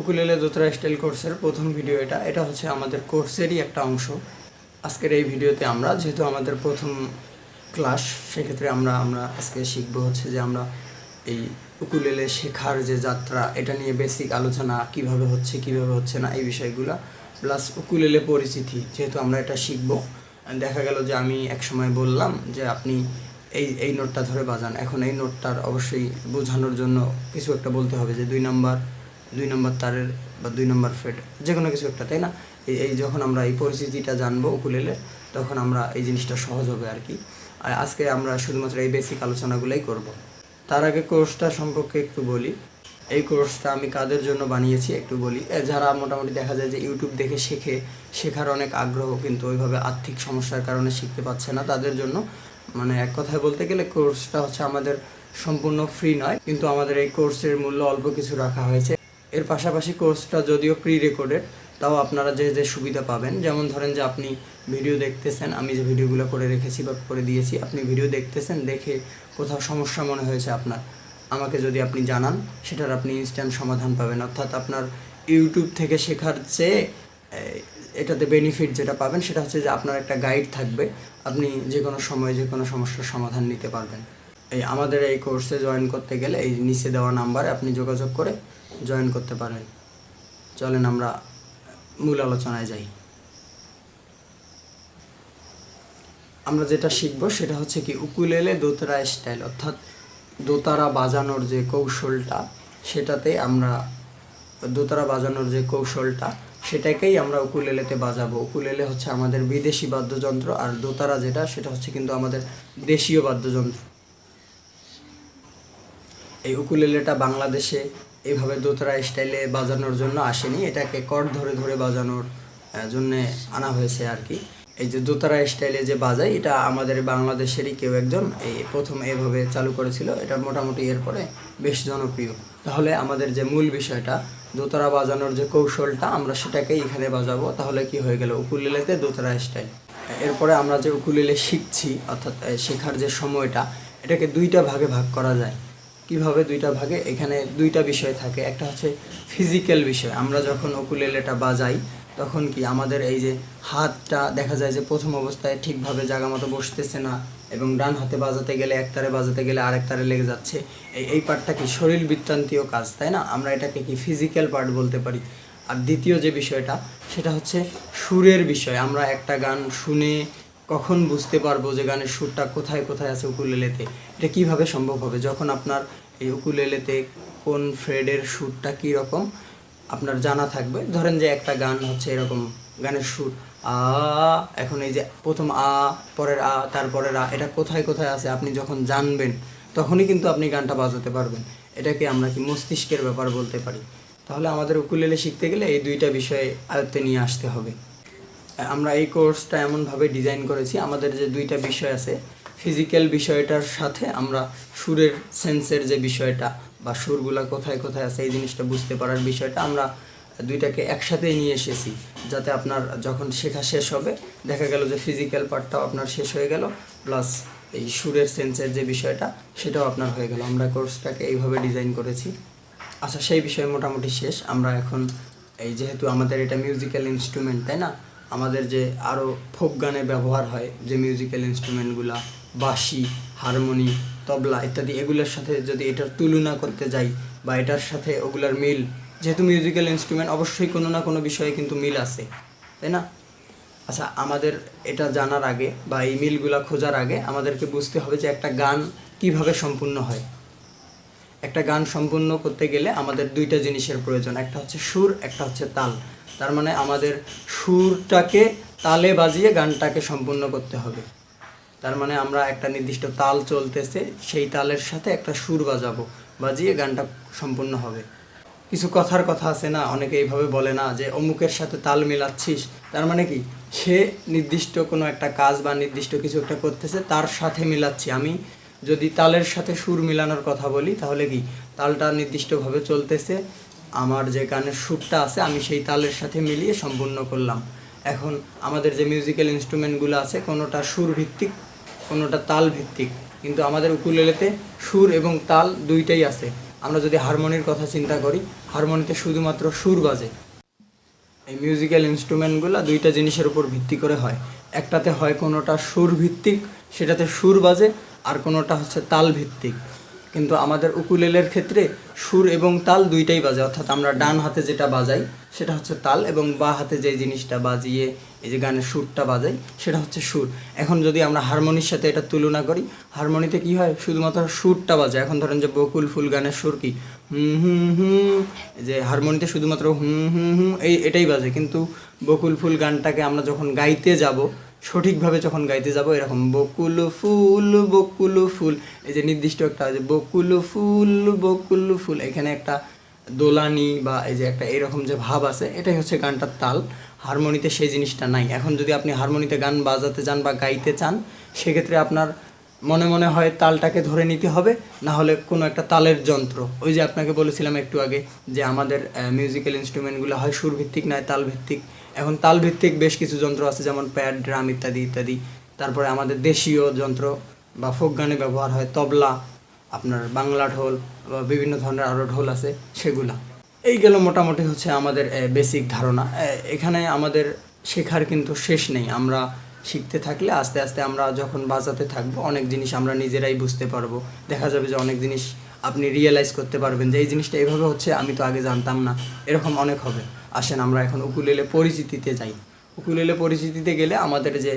Ukulele দোতারা style কোর্সের প্রথম video এটা হচ্ছে আমাদের কোর্সেরই একটা অংশ। আজকের এই ভিডিওতে আমরা যেহেতু আমাদের প্রথম ক্লাস, সেক্ষেত্রে আমরা আজকে শিখবো হচ্ছে যে আমরা এই উকুলেলে শেখার যে যাত্রা, এটা নিয়ে বেসিক আলোচনা, কিভাবে হচ্ছে না এই বিষয়গুলো, প্লাস উকুলেলে পরিচিতি। যেহেতু আমরা এটা শিখবো, দেখা গেল যে আমি এক সময় বললাম যে আপনি এই নোটটা ধরে বাজান। এখন এই নোটটার অবশ্যই বোঝানোর জন্য কিছু একটা বলতে হবে, যে দুই নাম্বার তারের বা 2 নম্বর ফ্রেট, যে কোনো কিছু একটা, তাই না? এই যখন আমরা এই পরিচিতিটা জানবো উকুলেলে, তখন আমরা এই জিনিসটা সহজ হবে আর কি। আর আজকে আমরা শুধুমাত্র এই বেসিক আলোচনাগুলোই করব। তার আগে কোর্সটা সম্পর্কে একটু বলি। এই কোর্সটা আমি কাদের জন্য বানিয়েছি একটু বলি। যারা মোটামুটি দেখা যায় যে ইউটিউব দেখে শেখার অনেক আগ্রহ, কিন্তু ওইভাবে আর্থিক সমস্যার কারণে শিখতে পাচ্ছে না, তাদের জন্য। মানে এক কথায় বলতে গেলে কোর্সটা হচ্ছে আমাদের সম্পূর্ণ ফ্রি নয়, কিন্তু আমাদের এই কোর্সের মূল্য অল্প কিছু রাখা হয়েছে। এর পাশাপাশি কোর্সটা যদিও প্রি রেকর্ডেড, তাও আপনারা যে সুবিধা পাবেন, যেমন ধরেন যে আপনি ভিডিও দেখতেছেন, আমি যে ভিডিওগুলো করে রেখেছি বা করে দিয়েছি, আপনি ভিডিও দেখতেছেন, দেখে কোথাও সমস্যা মনে হয়েছে আপনার, আমাকে যদি আপনি জানান, সেটার আপনি ইনস্ট্যান্ট সমাধান পাবেন। অর্থাৎ আপনার ইউটিউব থেকে শেখার চেয়ে এটাতে বেনিফিট যেটা পাবেন সেটা হচ্ছে যে আপনার একটা গাইড থাকবে, আপনি যে কোনো সময় যে কোনো সমস্যার সমাধান নিতে পারবেন। আমাদের এই কোর্সে জয়েন করতে গেলে এই নিচে দেওয়া নাম্বারে আপনি যোগাযোগ করে জয়েন করতে পারেন। চলেন আমরা মূল আলোচনায় যাই। আমরা যেটা শিখবো সেটা হচ্ছে কি উকুলেলে দোতারা স্টাইল, অর্থাৎ দোতারা বাজানোর যে কৌশলটা, সেটাকেই আমরা উকুলেলেতে বাজাবো। উকুলেলে হচ্ছে আমাদের বিদেশি বাদ্যযন্ত্র, আর দোতারা সেটা হচ্ছে কিন্তু আমাদের দেশীয় বাদ্যযন্ত্র। এই উকুলেলেটা বাংলাদেশে এইভাবে দোতারা স্টাইলে বাজানোর জন্য আসেনি, এটাকে কর্ড ধরে ধরে বাজানোর জন্যে আনা হয়েছে আর কি। এই যে দোতারা স্টাইলে যে বাজায়, এটা আমাদের বাংলাদেশেরই কেউ একজন এই প্রথম এভাবে চালু করেছিল। এটা মোটামুটি এরপরে বেশ জনপ্রিয়। তাহলে আমাদের যে মূল বিষয়টা, দোতারা বাজানোর যে কৌশলটা, আমরা সেটাকেই এখানে বাজাবো। তাহলে কি হয়ে গেল, উকুলেলেতে দোতারা স্টাইল। এরপরে আমরা যে উকুলেলে শিখছি, অর্থাৎ শেখার যে সময়টা, এটাকে দুইটা ভাগে ভাগ করা যায়। কিভাবে দুইটা ভাগে? এখানে দুইটা বিষয় থাকে। একটা হচ্ছে ফিজিক্যাল বিষয়। আমরা যখন উকুলেলেটা বাজাই, তখন কি আমাদের এই যে হাতটা দেখা যায় যে প্রথম অবস্থায় ঠিকভাবে জায়গা মতো বসতেছে না, এবং ডান হাতে বাজাতে গেলে এক তারে বাজাতে গেলে আরেক তারে লেগে যাচ্ছে। এই পার্টটা কি শরীর বৃত্তান্তীয় কাজ, তাই না? আমরা এটাকে কি ফিজিক্যাল পার্ট বলতে পারি। আর দ্বিতীয় যে বিষয়টা, সেটা হচ্ছে সুরের বিষয়। আমরা একটা গান শুনে কখন বুঝতে পারবো যে গানের সুরটা কোথায় কোথায় আছে উকুলেলেতে? এটা কিভাবে সম্ভব হবে? যখন আপনার এই উকুলেলেতে কোন ফ্রেডের সুরটা কী রকম আপনার জানা থাকবে। ধরেন যে একটা গান হচ্ছে এরকম, গানের সুর আ, এখন এই যে প্রথম আ, পরের আ, তারপরের আ, এটা কোথায় কোথায় আছে আপনি যখন জানবেন, তখনই কিন্তু আপনি গানটা বাজাতে পারবেন। এটাকে আমরা কি মস্তিষ্কের ব্যাপার বলতে পারি। তাহলে আমাদের উকুলেলে শিখতে গেলে এই দুইটা বিষয় আয়ত্তে নিয়ে আসতে হবে। আমরা এই কোর্সটা এমনভাবে ডিজাইন করেছি, আমাদের যে দুইটা বিষয় আছে, ফিজিক্যাল বিষয়টার সাথে আমরা সুরের সেন্সের যে বিষয়টা, বা সুরগুলা কোথায় কোথায় আছে এই জিনিসটা বুঝতে পারার বিষয়টা, আমরা দুইটাকে একসাথেই নিয়ে এসেছি, যাতে আপনার যখন শেখা শেষ হবে, দেখা গেল যে ফিজিক্যাল পার্টটাও আপনার শেষ হয়ে গেল, প্লাস এই সুরের সেন্সের যে বিষয়টা, সেটাও আপনার হয়ে গেল। আমরা কোর্সটাকে এইভাবে ডিজাইন করেছি। আচ্ছা, সেই বিষয় মোটামুটি শেষ। আমরা এখন যেহেতু আমাদের এটা মিউজিক্যাল ইনস্ট্রুমেন্ট, তাই না? আমাদের যে আরও ফোক গানে ব্যবহার হয় যে মিউজিক্যাল ইনস্ট্রুমেন্টগুলা, বাঁশি, হারমোনি, তবলা ইত্যাদি, এগুলোর সাথে যদি এটার তুলনা করতে যাই, বা এটার সাথে ওগুলার মিল, যেহেতু মিউজিক্যাল ইনস্ট্রুমেন্ট, অবশ্যই কোনো না কোনো বিষয়ে কিন্তু মিল আছে, তাই না? আচ্ছা, আমাদের এটা জানার আগে বা এই মিলগুলা খোঁজার আগে আমাদেরকে বুঝতে হবে যে একটা গান কিভাবে সম্পূর্ণ হয়। একটা গান সম্পূর্ণ করতে গেলে আমাদের দুইটা জিনিসের প্রয়োজন, একটা হচ্ছে সুর, একটা হচ্ছে তাল। তার মানে আমাদের সুরটাকে তালে বাজিয়ে গানটাকে সম্পূর্ণ করতে হবে। তার মানে আমরা একটা নির্দিষ্ট তাল চলতেছে, সেই তালের সাথে একটা সুর বাজিয়ে গানটা সম্পূর্ণ হবে। কিছু কথার কথা আছে না, অনেকে এইভাবে বলে না যে অমুকের সাথে তাল মিলাচ্ছিস, তার মানে কি সে নির্দিষ্ট কোনো একটা কাজ বা নির্দিষ্ট কিছু একটা করতেছে, তার সাথে মিলাচ্ছি। আমি যদি তালের সাথে সুর মিলানোর কথা বলি, তাহলে কি তালটা নির্দিষ্টভাবে চলতেছে, আমার যে গানের সুরটা আছে আমি সেই তালের সাথে মিলিয়ে সম্পূর্ণ করলাম। এখন আমাদের যে মিউজিক্যাল ইনস্ট্রুমেন্টগুলো আছে, কোনোটা সুর ভিত্তিক, কোনোটা তাল ভিত্তিক, কিন্তু আমাদের উকুলেলেতে সুর এবং তাল দুইটাই আছে। আমরা যদি হারমোনির কথা চিন্তা করি, হারমোনিতে শুধুমাত্র সুর বাজে। এই মিউজিক্যাল ইনস্ট্রুমেন্টগুলো দুইটা জিনিসের উপর ভিত্তি করে হয়। একটাতে হয় কোনোটা সুর ভিত্তিক, সেটাতে সুর বাজে, আর কোনোটা হচ্ছে তাল ভিত্তিক। কিন্তু আমাদের উকুলেলের ক্ষেত্রে সুর এবং তাল দুইটাই বাজে, অর্থাৎ আমরা ডান হাতে যেটা বাজাই সেটা হচ্ছে তাল, এবং বাঁ হাতে যে জিনিসটা বাজিয়ে এই যে গানের সুরটা বাজাই সেটা হচ্ছে সুর। এখন যদি আমরা হারমোনির সাথে এটা তুলনা করি, হারমোনিতে কি হয়, শুধুমাত্র সুরটা বাজে। এখন ধরেন যে বকুল ফুল গানের সুর কি হুম হুম হুম, যে হারমোনিতে শুধুমাত্র হুম হুম হুম এটাই বাজে। কিন্তু বকুল ফুল গানটাকে আমরা যখন গাইতে যাব, সঠিকভাবে যখন গাইতে যাব, এরকম বকুল ফুল, এই যে নির্দিষ্ট একটা যে বকুল ফুল, এখানে একটা দোলানি বা এই যে একটা এরকম যে ভাব আছে, এটাই হচ্ছে গানটার তাল। হারমোনিতে সেই জিনিসটা নাই। এখন যদি আপনি হারমোনিতে গান বাজাতে চান বা গাইতে চান, সেক্ষেত্রে আপনার মনে মনে হয় তালটাকে ধরে নিতে হবে, না হলে কোনো একটা তালের যন্ত্র। ওই যে আপনাকে বলেছিলাম একটু আগে যে আমাদের মিউজিক্যাল ইনস্ট্রুমেন্টগুলো হয় সুরভিত্তিক নয় তালভিত্তিক। এখন তালভিত্তিক বেশ কিছু যন্ত্র আছে, যেমন প্যাড, ড্রাম ইত্যাদি ইত্যাদি। তারপরে আমাদের দেশীয় যন্ত্র বা ফোক গানে ব্যবহার হয় তবলা, আপনার বাংলা ঢোল বা বিভিন্ন ধরনের আরও ঢোল আছে সেগুলা। এই গেল মোটামুটি হচ্ছে আমাদের বেসিক ধারণা। এখানে আমাদের শেখার কিন্তু শেষ নেই। আমরা শিখতে থাকলে আস্তে আস্তে আমরা যখন বাজাতে থাকবো, অনেক জিনিস আমরা নিজেরাই বুঝতে পারবো। দেখা যাবে যে অনেক জিনিস আপনি রিয়েলাইজ করতে পারবেন যে এই জিনিসটা এইভাবে হচ্ছে, আমি তো আগে জানতাম না, এরকম অনেক হবে। আসেন আমরা এখন উকুলেলে পরিচিতিতে যাই। উকুলেলে পরিচিতিতে গেলে আমাদের যে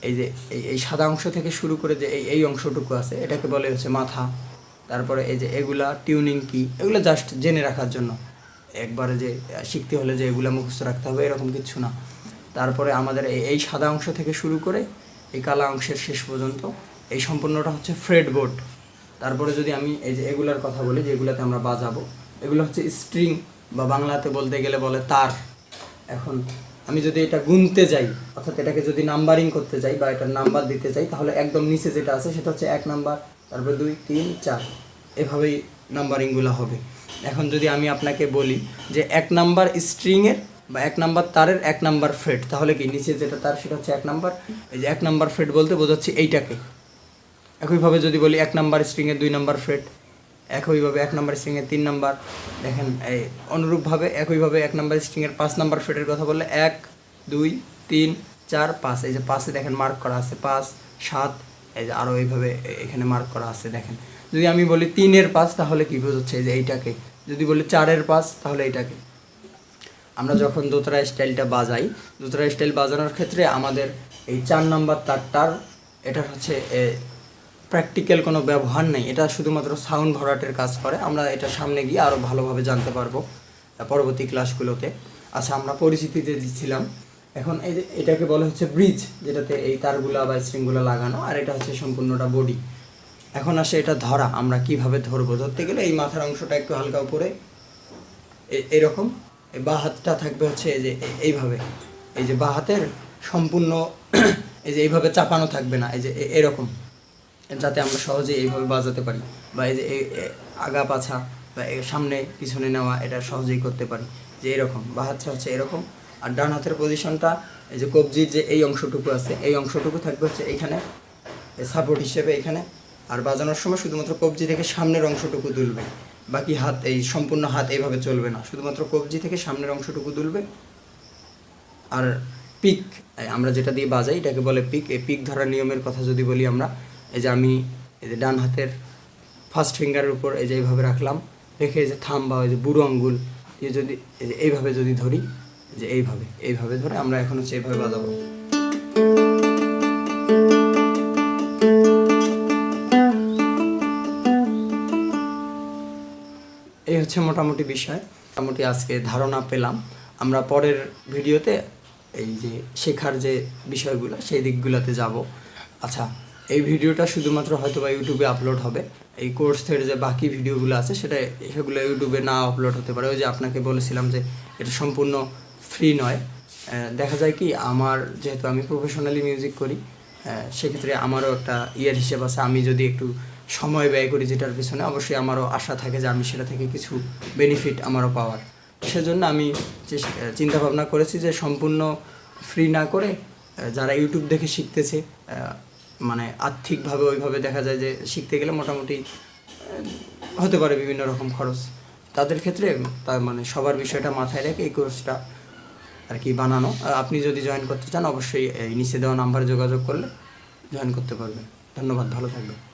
এই যে এই সাদা অংশ থেকে শুরু করে যে এই অংশটুকু আছে, এটাকে বলে হচ্ছে মাথা। তারপরে এই যে এগুলা টিউনিং কি, এগুলো জাস্ট জেনে রাখার জন্য, একবারে যে শিখতে হলে যে এগুলো মুখস্থ রাখতে হবে এরকম কিছু না। তারপরে আমাদের এই সাদা অংশ থেকে শুরু করে এই কালা অংশের শেষ পর্যন্ত এই সম্পূর্ণটা হচ্ছে ফ্রেড বোর্ড। তারপরে যদি আমি এই যে এগুলার কথা বলি, যেগুলোতে আমরা বাজাবো, এগুলো হচ্ছে স্ট্রিং বা বাংলাতে বলতে গেলে বলে তার। এখন আমি যদি এটা গুনতে যাই, অর্থাৎ এটাকে যদি নাম্বারিং করতে যাই বা এটার নাম্বার দিতে চাই, তাহলে একদম নিচে যেটা আছে সেটা হচ্ছে 1 নাম্বার, তারপরে 2, 3, 4, এভাবেই নাম্বারিংগুলো হবে। এখন যদি আমি আপনাকে বলি যে 1 নাম্বার স্ট্রিংয়ের বা 1 নাম্বার তারের 1 নাম্বার ফ্রেট, তাহলে কি নিচে যেটা তার সেটা হচ্ছে 1 নাম্বার। এই যে 1 নাম্বার ফ্রেট বলতে বোঝাচ্ছি এইটাকে। একইভাবে যদি বলি 1 নাম্বার স্ট্রিংয়ের 2 নাম্বার ফ্রেট, একইভাবে 1 নাম্বার স্ট্রিংয়ের 3 নাম্বার, দেখেন এই অনুরূপভাবে একইভাবে 1 নাম্বার স্ট্রিংয়ের 5 নাম্বার ফ্রেটের কথা বললে 1, 2, 3, 4, 5, এই যে 5-এ দেখেন মার্ক করা আছে 5, 7, এই যে আরও এইভাবে এখানে মার্ক করা আছে দেখেন। যদি আমি বলি 3-এর 5 তাহলে কী বোঝাচ্ছে, এই যে এইটাকে। যদি বলি 4-এর 5 তাহলে এইটাকে। আমরা যখন দোতারা স্টাইলটা বাজাই, দোতারা স্টাইল বাজানোর ক্ষেত্রে আমাদের এই 4 নাম্বার তারটার এটা হচ্ছে প্র্যাকটিক্যাল কোনো ব্যবহার নেই, এটা শুধুমাত্র সাউন্ড ভরাটের কাজ করে। আমরা এটা সামনে গিয়ে আরও ভালোভাবে জানতে পারবো পরবর্তী ক্লাসগুলোতে। আচ্ছা, আমরা পরিচিতিতে দিচ্ছিলাম। এখন এই যে এটাকে বলে হচ্ছে ব্রিজ, যেটাতে এই তারগুলা বা স্ট্রিংগুলো লাগানো, আর এটা হচ্ছে সম্পূর্ণটা বডি। এখন আসে এটা ধরা, আমরা কিভাবে ধরবো। ধরতে গেলে এই মাথার অংশটা একটু হালকা উপরে এরকম, এই বাঁ হাতটা থাকবে হচ্ছে এই যে এইভাবে, এই যে বাঁ হাতের সম্পূর্ণ এই যে এইভাবে চাপানো থাকবে না, এই যে এরকম, যাতে আমরা সহজে এইভাবে বাজাতে পারি, বা এই যে আগা পাছা বা সামনে পিছনে নেওয়া এটা সহজেই করতে পারি। যে এরকম বাঁ হাতটা হচ্ছে এরকম, আর ডান হাতের পজিশনটা এই যে কবজির যে এই অংশটুকু আছে, এই অংশটুকু থাকবে হচ্ছে এইখানে সাপোর্ট হিসেবে এইখানে। আর বাজানোর সময় শুধুমাত্র কবজি থেকে সামনের অংশটুকু দুলবে, বাকি হাত এই সম্পূর্ণ হাত এইভাবে চলবে না, শুধুমাত্র কবজি থেকে সামনের অংশটুকু দুলবে। আর পিক, আমরা যেটা দিয়ে বাজাই এটাকে বলে পিক। এই পিক ধরার নিয়মের কথা যদি বলি আমরা, এই যে আমি এই যে ডান হাতের ফার্স্ট ফিঙ্গারের উপর এই যে এইভাবে রাখলাম, রেখে এই যে থাম্ব বা ওই যে বুড়ো আঙ্গুল দিয়ে যদি এই যে এইভাবে যদি ধরি, যে এইভাবে ধরে আমরা এখন হচ্ছে এইভাবে বাজাবো। এই হচ্ছে মোটামুটি বিষয়। মোটামুটি আজকে ধারণা পেলাম। আমরা পরের ভিডিওতে এই যে শেখার যে বিষয়গুলো সেই দিকগুলোতে যাব। আচ্ছা, এই ভিডিওটা শুধুমাত্র হয়তো বা ইউটিউবে আপলোড হবে। এই কোর্সের যে বাকি ভিডিওগুলো আছে সেগুলো ইউটিউবে না আপলোড হতে পারে। ওই যে আপনাকে বলেছিলাম যে এটা সম্পূর্ণ ফ্রি নয়। দেখা যায় কি, আমার যেহেতু আমি প্রফেশনালি মিউজিক করি, সেক্ষেত্রে আমারও একটা ইয়ার হিসেব আছে। আমি যদি একটু সময় ব্যয় করি যেটার পিছনে, অবশ্যই আমারও আশা থাকে যে আমি সেটা থেকে কিছু বেনিফিট আমারও পাওয়ার। সেজন্য আমি চিন্তা ভাবনা করেছি যে সম্পূর্ণ ফ্রি না করে যারা ইউটিউব দেখে শিখতেছে, মানে আর্থিকভাবে ওইভাবে দেখা যায় যে শিখতে গেলে মোটামুটি হতে পারে বিভিন্ন রকম খরচ, তাদের ক্ষেত্রে তার মানে সবার বিষয়টা মাথায় রেখে এই কোর্সটা আর কি বানানো। আপনি যদি জয়েন করতে চান অবশ্যই এই নিচে দেওয়া নাম্বারে যোগাযোগ করলে জয়েন করতে পারবেন। ধন্যবাদ, ভালো থাকবেন।